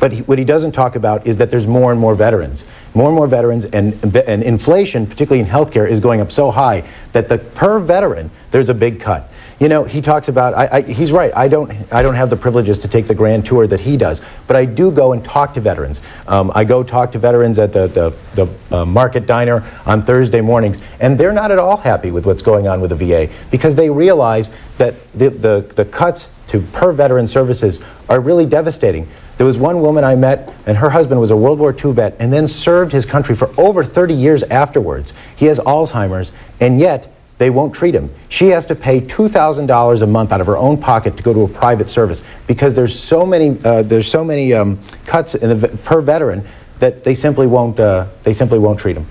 But what he doesn't talk about is that there's more and more veterans. More and more veterans, and inflation, particularly in healthcare, is going up so high that per veteran, there's a big cut. You know, he talks about, he's right, I don't have the privileges to take the grand tour that he does, but I do go and talk to veterans. I go talk to veterans at the Market Diner on Thursday mornings, and they're not at all happy with what's going on with the VA, because they realize that the cuts to per veteran services are really devastating. There was one woman I met, and her husband was a World War II vet and then served his country for over 30 years afterwards. He has Alzheimer's, and yet they won't treat him. She has to pay $2,000 a month out of her own pocket to go to a private service because there's so many cuts in per veteran that they simply won't treat him.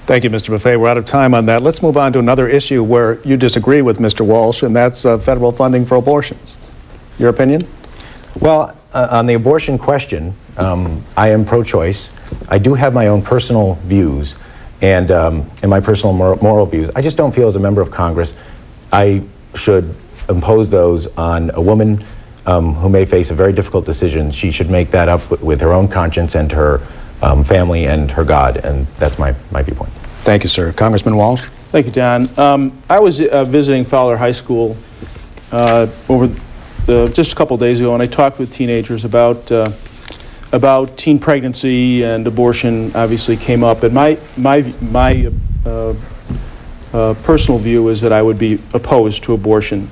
Thank you, Mr. Maffei. We're out of time on that. Let's move on to another issue where you disagree with Mr. Walsh, and that's federal funding for abortions. Your opinion? Well, on the abortion question, I am pro-choice. I do have my own personal views and my personal moral views. I just don't feel as a member of Congress I should impose those on a woman who may face a very difficult decision. She should make that up with her own conscience and her family and her God, and that's my viewpoint. Thank you, sir. Congressman Walsh? Thank you, Don. I was visiting Fowler High School just a couple days ago, and I talked with teenagers about teen pregnancy, and abortion obviously came up. And my personal view is that I would be opposed to abortion.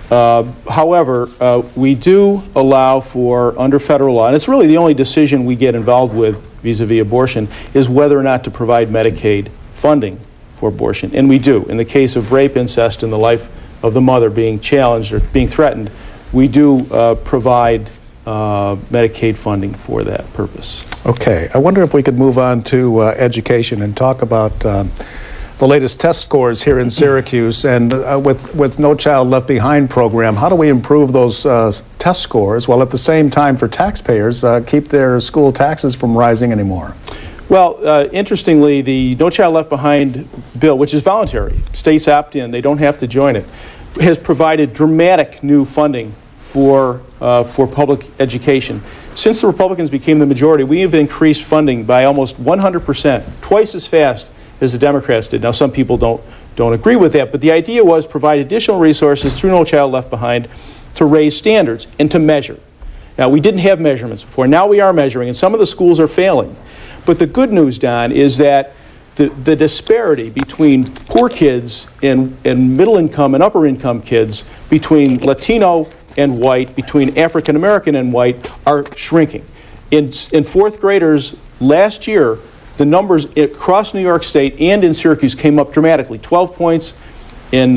However, we do allow for, under federal law, and it's really the only decision we get involved with vis-a-vis abortion, is whether or not to provide Medicaid funding for abortion. And we do. In the case of rape, incest, and the life of the mother being challenged or being threatened, we do provide Medicaid funding for that purpose. Okay. I wonder if we could move on to education and talk about the latest test scores here in Syracuse, and with No Child Left Behind program, how do we improve those test scores while at the same time for taxpayers keep their school taxes from rising anymore? Well, interestingly, the No Child Left Behind bill, which is voluntary, states opt in, they don't have to join it, has provided dramatic new funding for public education. Since the Republicans became the majority, we have increased funding by almost 100%, twice as fast as the Democrats did. Now, some people don't agree with that, but the idea was provide additional resources through No Child Left Behind to raise standards and to measure. Now, we didn't have measurements before. Now we are measuring, and some of the schools are failing. But the good news, Don, is that the disparity between poor kids and middle-income and upper-income kids, between Latino and white, between African American and white, are shrinking. In fourth graders last year, the numbers across New York State and in Syracuse came up dramatically. 12 points in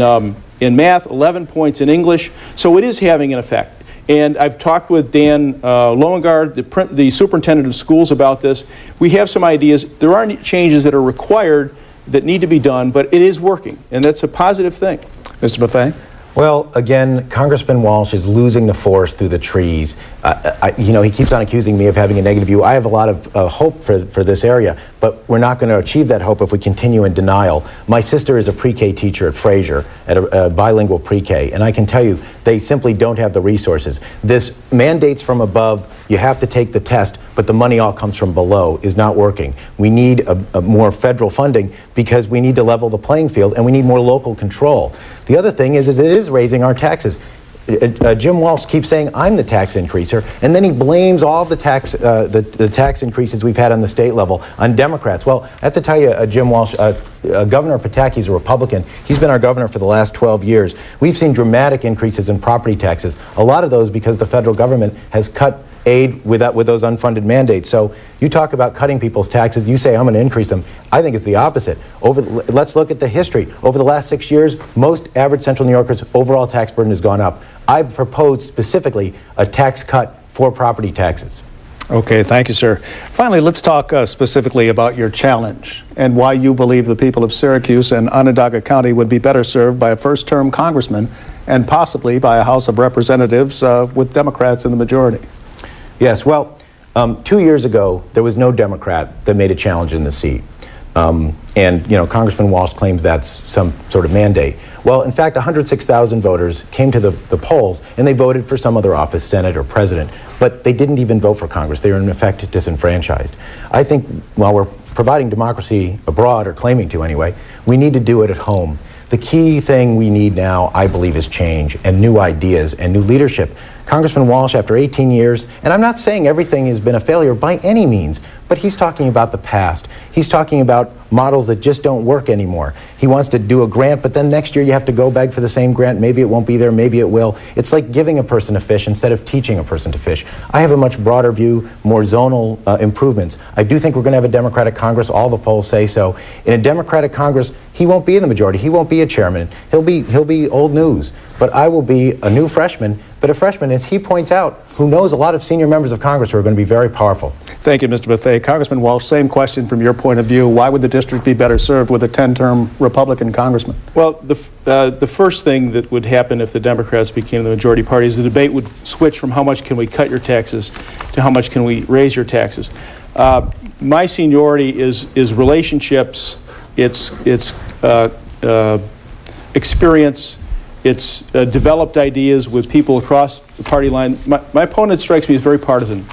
math, 11 points in English. So it is having an effect. And I've talked with Dan Loengard, the superintendent of schools, about this. We have some ideas. There are changes that are required that need to be done, but it is working, and that's a positive thing. Mr. Maffei? Well, again, Congressman Walsh is losing the forest through the trees. You know, he keeps on accusing me of having a negative view. I have a lot of hope for this area, but we're not going to achieve that hope if we continue in denial. My sister is a pre-K teacher at Fraser, at a bilingual pre-K, and I can tell you they simply don't have the resources. This mandates from above, you have to take the test, but the money all comes from below, is not working. We need a more federal funding because we need to level the playing field, and we need more local control. The other thing is it is raising our taxes. Jim Walsh keeps saying I'm the tax increaser, and then he blames all the tax increases we've had on the state level on Democrats. Well, I have to tell you, Jim Walsh, Governor Pataki's a Republican. He's been our governor for the last 12 years. We've seen dramatic increases in property taxes. A lot of those because the federal government has cut aid with those unfunded mandates. So you talk about cutting people's taxes, you say I'm going to increase them. I think it's the opposite. Let's look at the history. Over the last 6 years, most average Central New Yorkers' overall tax burden has gone up. I've proposed specifically a tax cut for property taxes. Okay, thank you, sir. Finally, let's talk specifically about your challenge and why you believe the people of Syracuse and Onondaga County would be better served by a first-term congressman and possibly by a House of Representatives with Democrats in the majority. Yes, well, 2 years ago, there was no Democrat that made a challenge in the seat. And, Congressman Walsh claims that's some sort of mandate. Well, in fact, 106,000 voters came to the polls, and they voted for some other office, Senate or President, but they didn't even vote for Congress. They were, in effect, disenfranchised. I think while we're providing democracy abroad, or claiming to anyway, we need to do it at home. The key thing we need now, I believe, is change and new ideas and new leadership. Congressman Walsh, after 18 years, and I'm not saying everything has been a failure by any means, but he's talking about the past. He's talking about models that just don't work anymore. He wants to do a grant, but then next year you have to go beg for the same grant. Maybe it won't be there, maybe it will. It's like giving a person a fish instead of teaching a person to fish. I have a much broader view, more zonal improvements. I do think we're going to have a Democratic Congress. All the polls say so. In a Democratic Congress, he won't be in the majority. He won't be a chairman. He'll be old news. But I will be a new freshman, but a freshman, as he points out, who knows a lot of senior members of Congress who are going to be very powerful. Thank you, Mr. Maffei. Congressman Walsh, same question from your point of view. Why would the district be better served with a 10-term Republican congressman? Well, the first thing that would happen if the Democrats became the majority party is the debate would switch from how much can we cut your taxes to how much can we raise your taxes. My seniority is relationships, it's experience, it's developed ideas with people across the party line. My opponent strikes me as very partisan.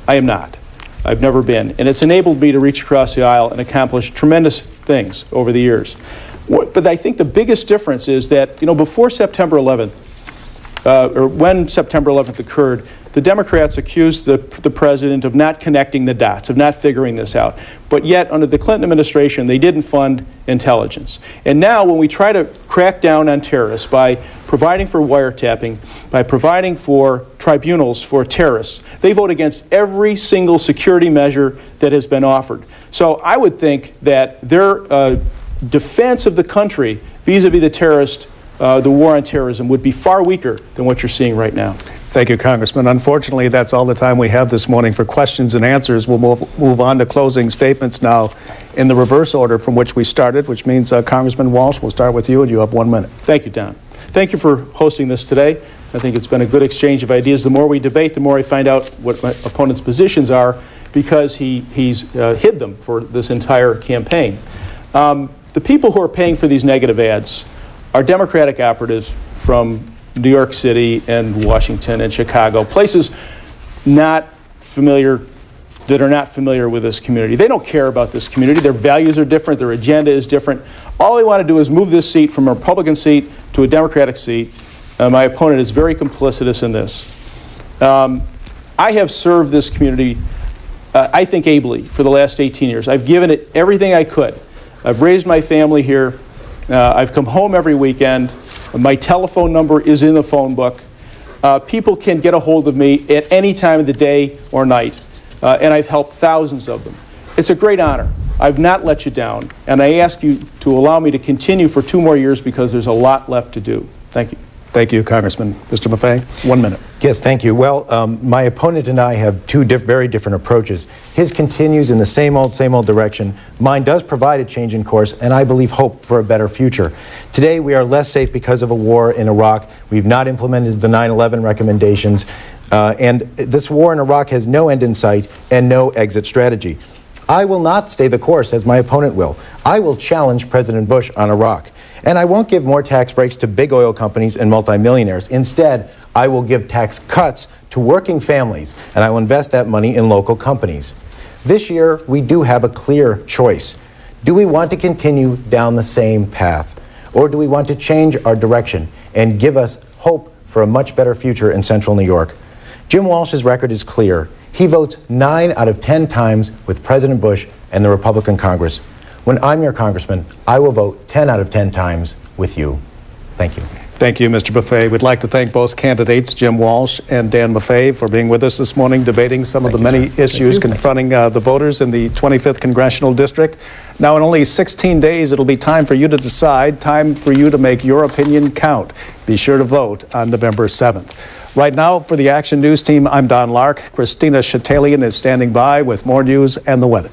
I am not. I've never been. And it's enabled me to reach across the aisle and accomplish tremendous things over the years. But I think the biggest difference is that, before September 11th, or when September 11th occurred, the Democrats accused the president of not connecting the dots, of not figuring this out. But yet, under the Clinton administration, they didn't fund intelligence. And now, when we try to crack down on terrorists by providing for wiretapping, by providing for tribunals for terrorists, they vote against every single security measure that has been offered. So I would think that their defense of the country vis-a-vis the terrorist, the war on terrorism, would be far weaker than what you're seeing right now. Thank you, Congressman. Unfortunately, that's all the time we have this morning for questions and answers. We'll move on to closing statements now in the reverse order from which we started, which means Congressman Walsh, we'll start with you, and you have 1 minute. Thank you, Don. Thank you for hosting this today. I think it's been a good exchange of ideas. The more we debate, the more I find out what my opponent's positions are, because he's hid them for this entire campaign. The people who are paying for these negative ads are Democratic operatives from New York City and Washington and Chicago, places that are not familiar with this community. They don't care about this community. Their values are different. Their agenda is different. All they want to do is move this seat from a Republican seat to a Democratic seat. My opponent is very complicitous in this. I have served this community, I think, ably for the last 18 years. I've given it everything I could. I've raised my family here. I've come home every weekend. My telephone number is in the phone book. People can get a hold of me at any time of the day or night, and I've helped thousands of them. It's a great honor. I've not let you down, and I ask you to allow me to continue for 2 more years, because there's a lot left to do. Thank you. Thank you, Congressman. Mr. Maffei, 1 minute. Yes, thank you. Well, my opponent and I have two very different approaches. His continues in the same old direction. Mine does provide a change in course, and I believe hope for a better future. Today, we are less safe because of a war in Iraq. We've not implemented the 9/11 recommendations, and this war in Iraq has no end in sight and no exit strategy. I will not stay the course as my opponent will. I will challenge President Bush on Iraq. And I won't give more tax breaks to big oil companies and multimillionaires. Instead, I will give tax cuts to working families, and I will invest that money in local companies. This year, we do have a clear choice. Do we want to continue down the same path? Or do we want to change our direction and give us hope for a much better future in central New York? Jim Walsh's record is clear. He votes 9 out of 10 times with President Bush and the Republican Congress. When I'm your congressman, I will vote 10 out of 10 times with you. Thank you. Thank you, Mr. Maffei. We'd like to thank both candidates, Jim Walsh and Dan Maffei, for being with us this morning, debating some of the many issues confronting the voters in the 25th Congressional District. Now, in only 16 days, it'll be time for you to decide, time for you to make your opinion count. Be sure to vote on November 7th. Right now, for the Action News team, I'm Don Lark. Christina Chatalian is standing by with more news and the weather.